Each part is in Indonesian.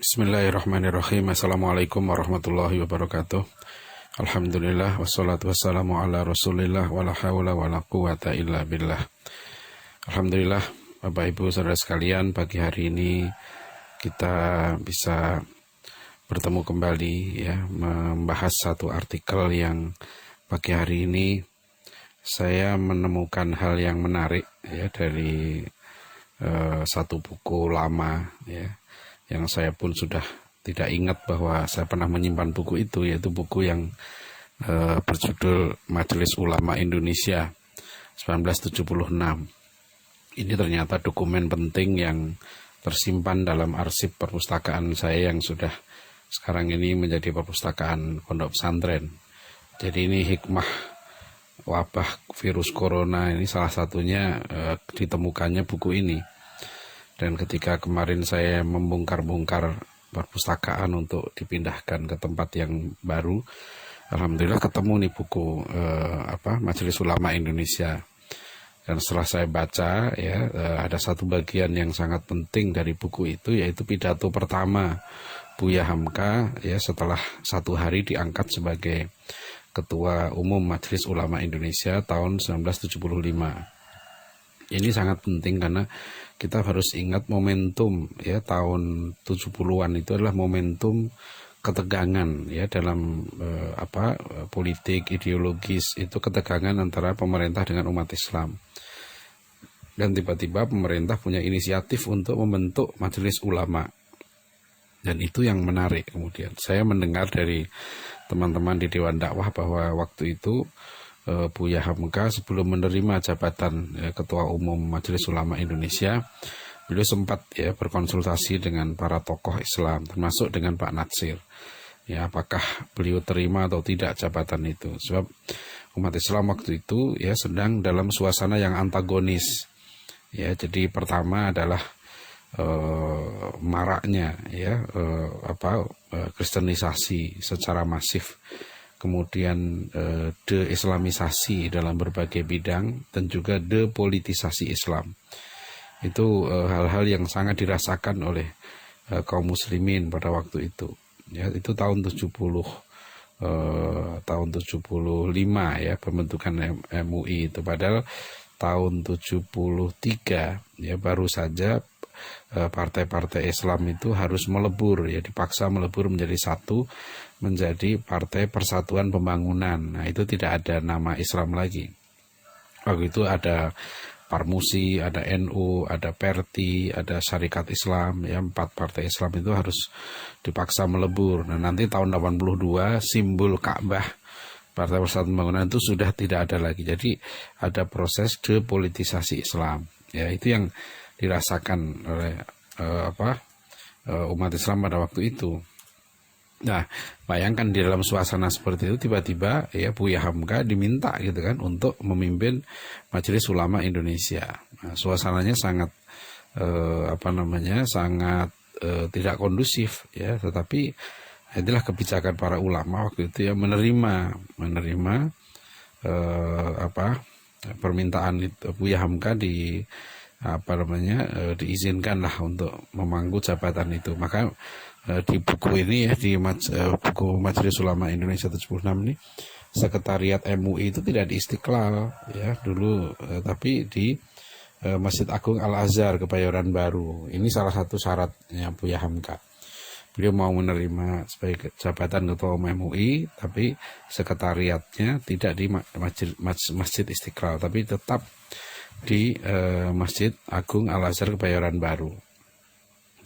Bismillahirrahmanirrahim. Assalamualaikum warahmatullahi wabarakatuh. Alhamdulillah wassalatu wassalamu ala rasulillah wala hawla wala quwata illa billah. Alhamdulillah, Bapak Ibu saudara sekalian, pagi hari ini kita bisa bertemu kembali ya, membahas satu artikel yang pagi hari ini saya menemukan hal yang menarik ya dari satu buku lama ya, yang saya pun sudah tidak ingat bahwa saya pernah menyimpan buku itu, yaitu buku yang berjudul Majelis Ulama Indonesia 1976. Ini ternyata dokumen penting yang tersimpan dalam arsip perpustakaan saya yang sudah sekarang ini menjadi perpustakaan pondok pesantren. Jadi ini hikmah wabah virus corona ini salah satunya ditemukannya buku ini. Dan ketika kemarin saya membongkar-bongkar perpustakaan untuk dipindahkan ke tempat yang baru, alhamdulillah ketemu nih buku Majelis Ulama Indonesia. Dan setelah saya baca ya, ada satu bagian yang sangat penting dari buku itu, yaitu pidato pertama Buya Hamka ya setelah satu hari diangkat sebagai Ketua Umum Majelis Ulama Indonesia tahun 1975. Ini sangat penting karena kita harus ingat momentum ya, tahun 70-an itu adalah momentum ketegangan ya dalam politik ideologis, itu ketegangan antara pemerintah dengan umat Islam. Dan tiba-tiba pemerintah punya inisiatif untuk membentuk majelis ulama. Dan itu yang menarik. Kemudian saya mendengar dari teman-teman di Dewan Dakwah bahwa waktu itu Buya Hamka sebelum menerima jabatan Ketua Umum Majelis Ulama Indonesia, beliau sempat ya berkonsultasi dengan para tokoh Islam, termasuk dengan Pak Natsir. Ya, apakah beliau terima atau tidak jabatan itu? Sebab umat Islam waktu itu ya sedang dalam suasana yang antagonis. Ya, jadi pertama adalah maraknya ya kristenisasi secara masif. Kemudian de-islamisasi dalam berbagai bidang, dan juga depolitisasi Islam. Itu hal-hal yang sangat dirasakan oleh kaum muslimin pada waktu itu. Ya, itu tahun 75 ya pembentukan MUI itu. Padahal tahun 73 ya baru saja partai-partai Islam itu harus melebur ya, dipaksa melebur menjadi satu, menjadi Partai Persatuan Pembangunan. Nah, itu tidak ada nama Islam lagi. Waktu itu ada Parmusi, ada NU, ada Perti, ada Syarikat Islam ya, 4 partai Islam itu harus dipaksa melebur. Nah, nanti tahun 82 simbol Ka'bah Partai Persatuan Pembangunan itu sudah tidak ada lagi. Jadi ada proses depolitisasi Islam. Ya, itu yang dirasakan oleh umat Islam pada waktu itu. Nah, bayangkan di dalam suasana seperti itu tiba-tiba ya Buya Hamka diminta gitu kan untuk memimpin Majelis Ulama Indonesia. Nah, suasananya sangat sangat tidak kondusif ya, tetapi itulah kebijakan para ulama waktu itu ya, menerima permintaan itu Buya Hamka diizinkanlah untuk memangku jabatan itu. Maka di buku ini ya, di buku Majelis Ulama Indonesia 76 ini, sekretariat MUI itu tidak di Istiqlal ya dulu, tapi di Masjid Agung Al-Azhar Kebayoran Baru. Ini salah satu syaratnya Buya Hamka. Beliau mau menerima sebagai jabatan Ketua Umum MUI, tapi sekretariatnya tidak di Masjid Istiqlal, tapi tetap di Masjid Agung Al-Azhar Kebayoran Baru.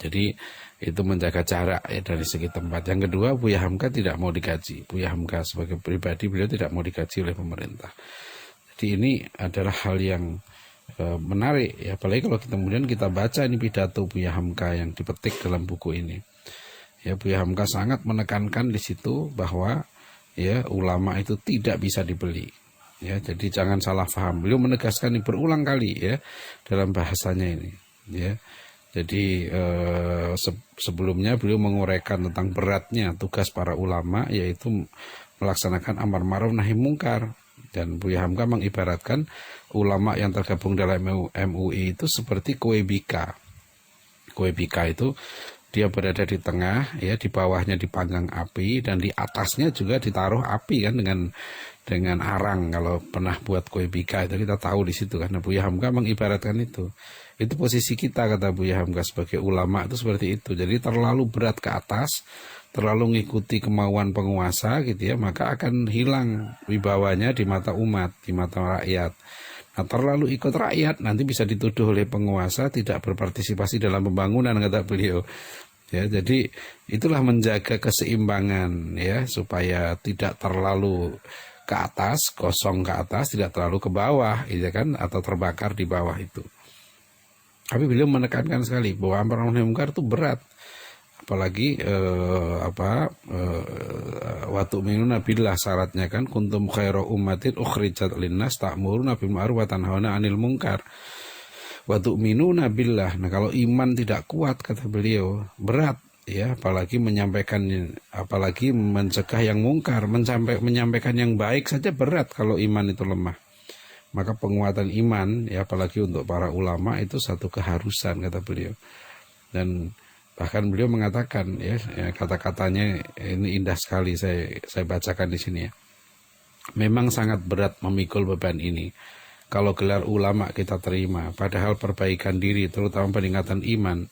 Jadi itu menjaga jarak ya dari segi tempat. Yang kedua, Buya Hamka tidak mau digaji. Buya Hamka sebagai pribadi beliau tidak mau digaji oleh pemerintah. Jadi ini adalah hal yang menarik ya, apalagi kalau kemudian kita baca ini pidato Buya Hamka yang dipetik dalam buku ini. Ya, Buya Hamka sangat menekankan di situ bahwa ya ulama itu tidak bisa dibeli. Ya, jadi jangan salah paham. Beliau menegaskan ini berulang kali ya dalam bahasanya ini. Ya, jadi sebelumnya beliau menguraikan tentang beratnya tugas para ulama, yaitu melaksanakan amar ma'ruf nahi mungkar. Dan Buya Hamka mengibaratkan ulama yang tergabung dalam MUI itu seperti kue bika. Kue bika itu dia berada di tengah, ya, di bawahnya dipanggang api, dan di atasnya juga ditaruh api kan dengan arang. Kalau pernah buat kue bika itu kita tahu di situ kan. Nah, Buya Hamka mengibaratkan itu. Itu posisi kita, kata Buya Hamka, sebagai ulama itu seperti itu. Jadi terlalu berat ke atas, terlalu mengikuti kemauan penguasa gitu ya, maka akan hilang wibawanya di mata umat, di mata rakyat. Nah, terlalu ikut rakyat nanti bisa dituduh oleh penguasa tidak berpartisipasi dalam pembangunan, kata beliau. Ya, jadi itulah menjaga keseimbangan ya, supaya tidak terlalu ke atas, kosong ke atas, tidak terlalu ke bawah, ya kan, atau terbakar di bawah itu. Tapi beliau menekankan sekali bahwa amar ma'ruf nahi munkar itu berat, apalagi watu minuna billah, syaratnya kan kuntum khairu ummatin ukhrijat linnas ta'muruna bil ma'ruf wa tanhauna 'anil munkar wa tu'minuna billah. Nah, kalau iman tidak kuat, kata beliau, berat ya, apalagi mencegah yang mungkar, menyampaikan yang baik saja berat kalau iman itu lemah. Maka penguatan iman ya, apalagi untuk para ulama, itu satu keharusan, kata beliau. Dan bahkan beliau mengatakan ya kata-katanya ini indah sekali, saya bacakan di sini ya. Memang sangat berat memikul beban ini. Kalau gelar ulama kita terima, padahal perbaikan diri, terutama peningkatan iman,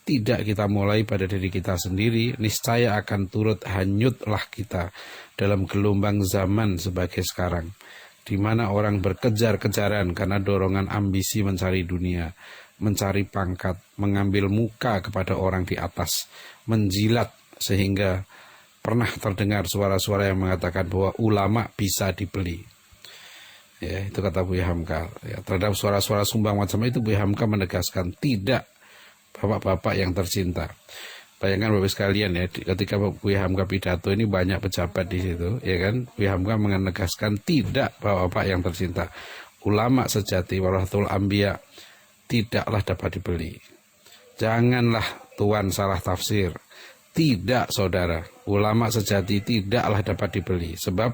tidak kita mulai pada diri kita sendiri, niscaya akan turut hanyutlah kita dalam gelombang zaman sebagai sekarang, di mana orang berkejar-kejaran karena dorongan ambisi mencari dunia, mencari pangkat, mengambil muka kepada orang di atas, menjilat, sehingga pernah terdengar suara-suara yang mengatakan bahwa ulama bisa dibeli. Ya, itu kata Buya Hamka. Ya, terhadap suara-suara sumbang macam itu, Buya Hamka menegaskan, tidak, bapak-bapak yang tercinta. Bayangkan bapak sekalian ya, ketika Buya Hamka pidato ini banyak pejabat di situ, ya kan? Buya Hamka menegaskan, tidak, bapak-bapak yang tercinta, ulama sejati warahatul anbiya tidaklah dapat dibeli. Janganlah tuan salah tafsir. Tidak, saudara, ulama sejati tidaklah dapat dibeli. Sebab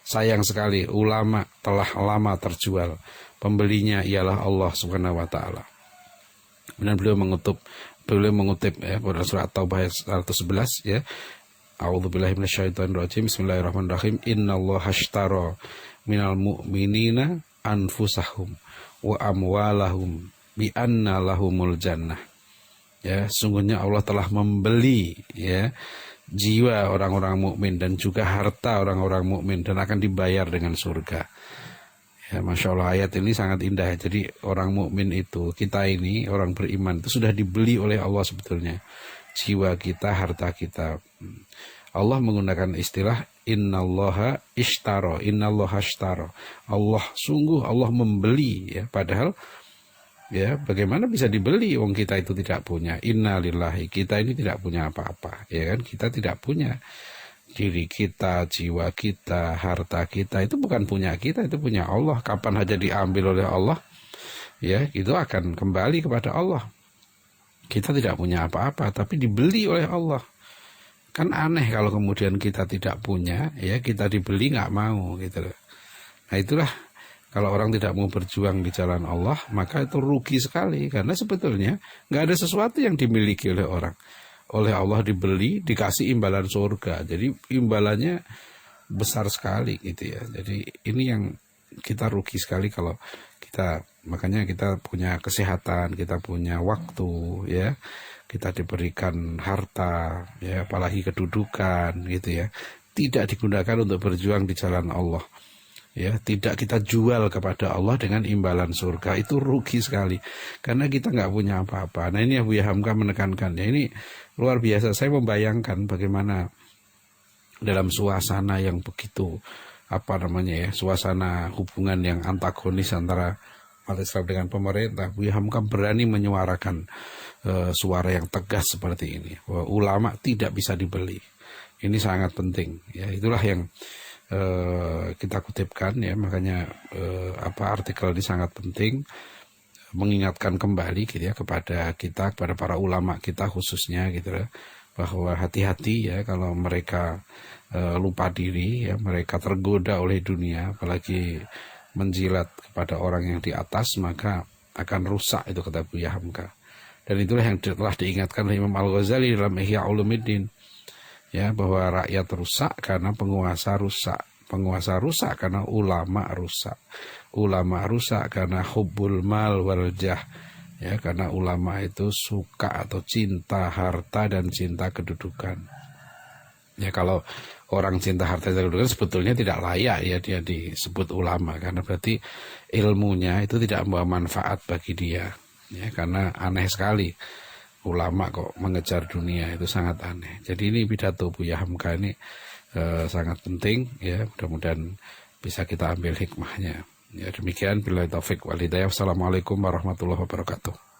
sayang sekali ulama telah lama terjual. Pembelinya ialah Allah Subhanahu wa taala. Kemudian beliau mengutip ya pada surat Taubah 111 ya. A'udzubillahi minasyaitonirrajim. Bismillahirrahmanirrahim. Innallaha ashtara minal mu'minina anfusahum wa amwalahum bi anna lahumul jannah. Ya, sungguhnya Allah telah membeli ya jiwa orang-orang mukmin dan juga harta orang-orang mukmin, dan akan dibayar dengan surga. Ya, Masya Allah, ayat ini sangat indah. Jadi orang mukmin itu, kita ini orang beriman itu sudah dibeli oleh Allah sebetulnya. Jiwa kita, harta kita. Allah menggunakan istilah innallaha ishtara, innallaha ashtara. Allah membeli ya, padahal ya, bagaimana bisa dibeli wong kita itu tidak punya. Innalillahi, kita ini tidak punya apa-apa, ya kan? Kita tidak punya diri kita, jiwa kita, harta kita, itu bukan punya kita, itu punya Allah. Kapan saja diambil oleh Allah, ya, itu akan kembali kepada Allah. Kita tidak punya apa-apa, tapi dibeli oleh Allah. Kan aneh kalau kemudian kita tidak punya, ya, kita dibeli nggak mau gitu. Nah, itulah, kalau orang tidak mau berjuang di jalan Allah, maka itu rugi sekali. Karena sebetulnya nggak ada sesuatu yang dimiliki oleh orang. Oleh Allah dibeli, dikasih imbalan surga. Jadi imbalannya besar sekali gitu ya. Jadi ini yang kita rugi sekali kalau kita, makanya kita punya kesehatan, kita punya waktu ya. Kita diberikan harta, ya, apalagi kedudukan gitu ya. Tidak digunakan untuk berjuang di jalan Allah. Ya, tidak kita jual kepada Allah dengan imbalan surga, itu rugi sekali karena kita nggak punya apa-apa. Nah, ini Buya Hamka menekankan ya, ini luar biasa. Saya membayangkan bagaimana dalam suasana yang begitu suasana hubungan yang antagonis antara umat Islam dengan pemerintah, Buya Hamka berani menyuarakan suara yang tegas seperti ini, bahwa ulama tidak bisa dibeli. Ini sangat penting ya, itulah yang kita kutipkan ya, makanya artikel ini sangat penting mengingatkan kembali gitu ya kepada para ulama kita khususnya gitu ya, bahwa hati-hati ya kalau mereka lupa diri ya, mereka tergoda oleh dunia, apalagi menjilat kepada orang yang di atas, maka akan rusak, itu kata Buya Hamka. Dan itulah yang telah diingatkan oleh Imam Al-Ghazali dalam Ihya Ulumuddin, ya, bahwa rakyat rusak karena penguasa rusak, penguasa rusak karena ulama rusak, ulama rusak karena hubbul mal wal jah, ya, karena ulama itu suka atau cinta harta dan cinta kedudukan. Ya, kalau orang cinta harta dan kedudukan sebetulnya tidak layak ya dia disebut ulama, karena berarti ilmunya itu tidak membawa manfaat bagi dia, ya, karena aneh sekali ulama kok mengejar dunia, itu sangat aneh. Jadi ini pidato Buya Hamka ini sangat penting, ya, mudah-mudahan bisa kita ambil hikmahnya. Ya, demikian, billahi taufik wal hidayah. Wassalamualaikum warahmatullahi wabarakatuh.